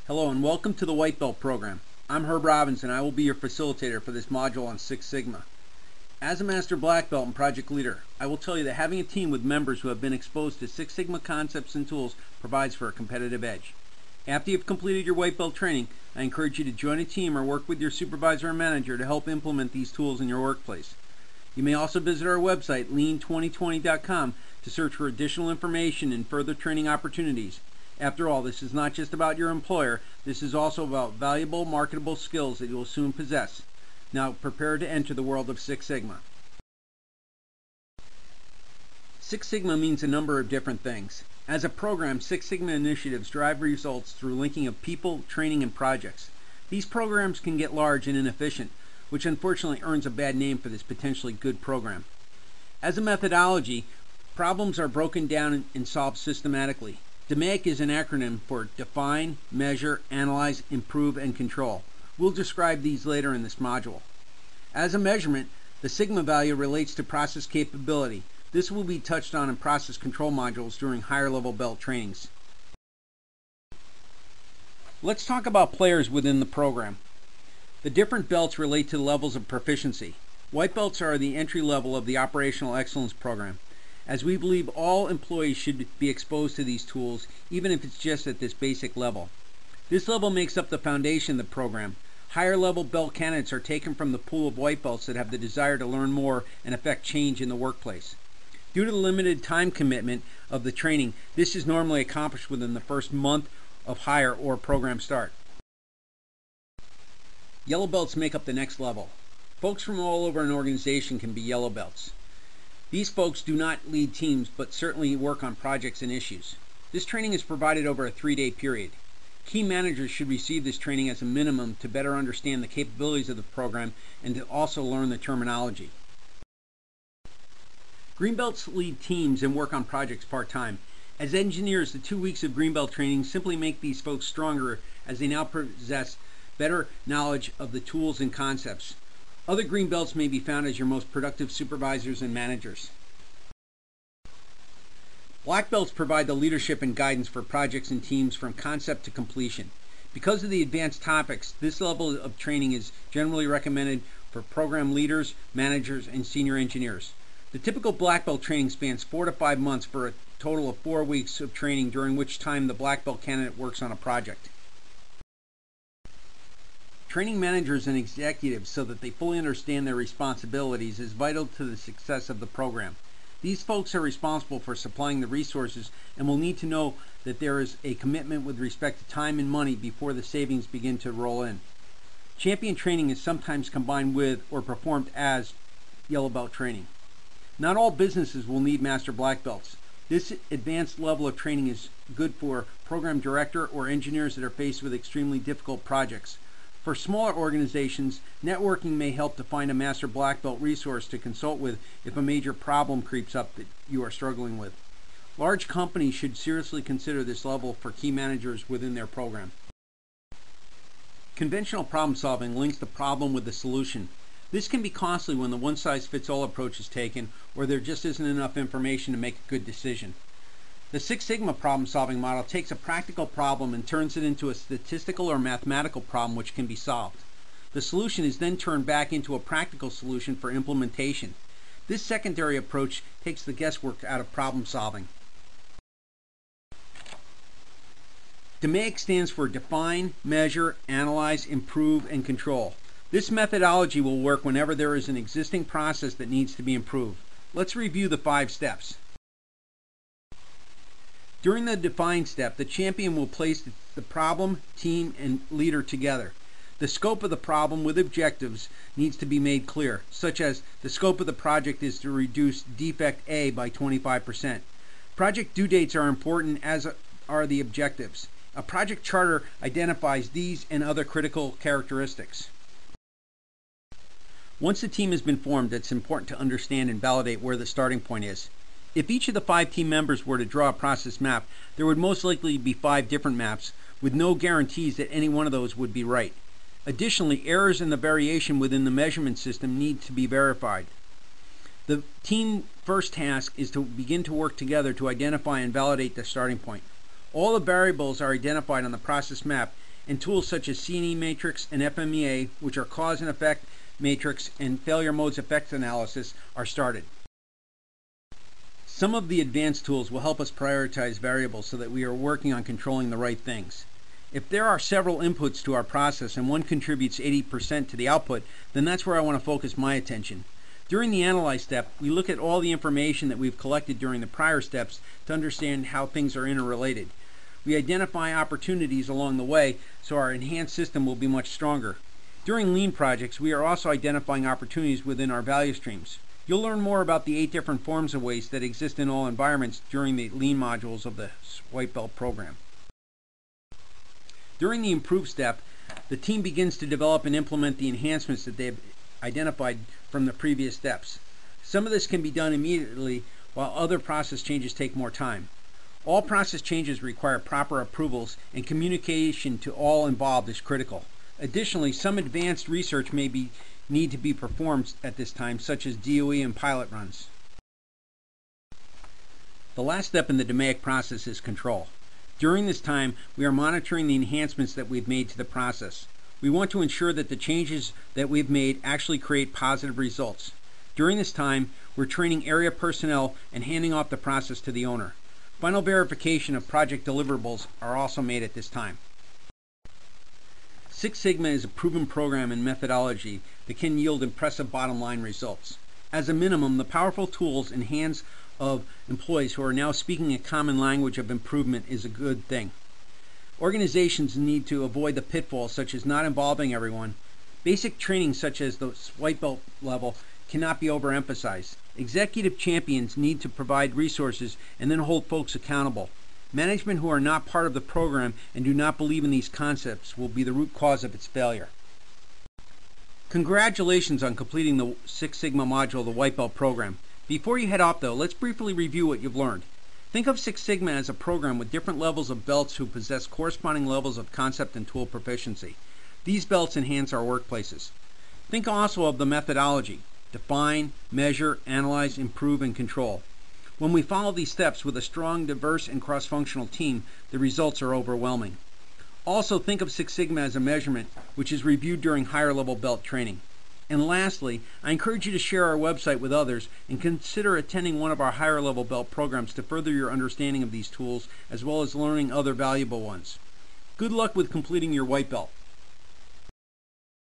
Hello and welcome to the White Belt program. I'm Herb Robbins and I will be your facilitator for this module on Six Sigma. As a Master Black Belt and Project Leader, I will tell you that having a team with members who have been exposed to Six Sigma concepts and tools provides for a competitive edge. After you've completed your White Belt training, I encourage you to join a team or work with your supervisor or manager to help implement these tools in your workplace. You may also visit our website, lean2020.com, to search for additional information and further training opportunities. After all, this is not just about your employer, this is also about valuable, marketable skills that you will soon possess. Now prepare to enter the world of Six Sigma. Six Sigma means a number of different things. As a program, Six Sigma initiatives drive results through linking of people, training, and projects. These programs can get large and inefficient, which unfortunately earns a bad name for this potentially good program. As a methodology, problems are broken down and solved systematically. DMAIC is an acronym for Define, Measure, Analyze, Improve, and Control. We'll describe these later in this module. As a measurement, the Sigma value relates to process capability. This will be touched on in process control modules during higher level belt trainings. Let's talk about players within the program. The different belts relate to levels of proficiency. White belts are the entry level of the Operational Excellence program, as we believe all employees should be exposed to these tools, even if it's just at this basic level. This level makes up the foundation of the program. Higher level belt candidates are taken from the pool of white belts that have the desire to learn more and affect change in the workplace. Due to the limited time commitment of the training, this is normally accomplished within the first month of hire or program start. Yellow belts make up the next level. Folks from all over an organization can be yellow belts. These folks do not lead teams, but certainly work on projects and issues. This training is provided over a 3-day period. Key managers should receive this training as a minimum to better understand the capabilities of the program and to also learn the terminology. Green belts lead teams and work on projects part-time. As engineers, the 2 weeks of green belt training simply make these folks stronger as they now possess better knowledge of the tools and concepts. Other green belts may be found as your most productive supervisors and managers. Black belts provide the leadership and guidance for projects and teams from concept to completion. Because of the advanced topics, this level of training is generally recommended for program leaders, managers, and senior engineers. The typical black belt training spans 4 to 5 months for a total of 4 weeks of training, during which time the black belt candidate works on a project. Training managers and executives so that they fully understand their responsibilities is vital to the success of the program. These folks are responsible for supplying the resources and will need to know that there is a commitment with respect to time and money before the savings begin to roll in. Champion training is sometimes combined with or performed as yellow belt training. Not all businesses will need master black belts. This advanced level of training is good for program director or engineers that are faced with extremely difficult projects. For smaller organizations, networking may help to find a master black belt resource to consult with if a major problem creeps up that you are struggling with. Large companies should seriously consider this level for key managers within their program. Conventional problem solving links the problem with the solution. This can be costly when the one-size-fits-all approach is taken, or there just isn't enough information to make a good decision. The Six Sigma problem-solving model takes a practical problem and turns it into a statistical or mathematical problem which can be solved. The solution is then turned back into a practical solution for implementation. This secondary approach takes the guesswork out of problem solving. DMAIC stands for Define, Measure, Analyze, Improve, and Control. This methodology will work whenever there is an existing process that needs to be improved. Let's review the 5 steps. During the define step, the champion will place the problem, team, and leader together. The scope of the problem with objectives needs to be made clear, such as the scope of the project is to reduce defect A by 25%. Project due dates are important, as are the objectives. A project charter identifies these and other critical characteristics. Once the team has been formed, it's important to understand and validate where the starting point is. If each of the 5 team members were to draw a process map, there would most likely be 5 different maps, with no guarantees that any one of those would be right. Additionally, errors in the variation within the measurement system need to be verified. The team first task is to begin to work together to identify and validate the starting point. All the variables are identified on the process map, and tools such as C&E matrix and FMEA, which are cause and effect matrix and failure modes effects analysis, are started. Some of the advanced tools will help us prioritize variables so that we are working on controlling the right things. If there are several inputs to our process and one contributes 80% to the output, then that's where I want to focus my attention. During the analyze step, we look at all the information that we've collected during the prior steps to understand how things are interrelated. We identify opportunities along the way so our enhanced system will be much stronger. During lean projects, we are also identifying opportunities within our value streams. You'll learn more about the 8 different forms of waste that exist in all environments during the lean modules of the White Belt program. During the improve step, the team begins to develop and implement the enhancements that they've identified from the previous steps. Some of this can be done immediately, while other process changes take more time. All process changes require proper approvals, and communication to all involved is critical. Additionally, some advanced research may need to be performed at this time, such as DOE and pilot runs. The last step in the DMAIC process is control. During this time, we are monitoring the enhancements that we've made to the process. We want to ensure that the changes that we've made actually create positive results. During this time, we're training area personnel and handing off the process to the owner. Final verification of project deliverables are also made at this time. Six Sigma is a proven program and methodology that can yield impressive bottom line results. As a minimum, the powerful tools in hands of employees who are now speaking a common language of improvement is a good thing. Organizations need to avoid the pitfalls such as not involving everyone. Basic training such as the white belt level cannot be overemphasized. Executive champions need to provide resources and then hold folks accountable. Management who are not part of the program and do not believe in these concepts will be the root cause of its failure. Congratulations on completing the Six Sigma module of the White Belt program. Before you head off though, let's briefly review what you've learned. Think of Six Sigma as a program with different levels of belts who possess corresponding levels of concept and tool proficiency. These belts enhance our workplaces. Think also of the methodology: define, measure, analyze, improve, and control. When we follow these steps with a strong, diverse, and cross-functional team, the results are overwhelming. Also think of Six Sigma as a measurement, which is reviewed during higher level belt training. And lastly, I encourage you to share our website with others and consider attending one of our higher level belt programs to further your understanding of these tools as well as learning other valuable ones. Good luck with completing your white belt.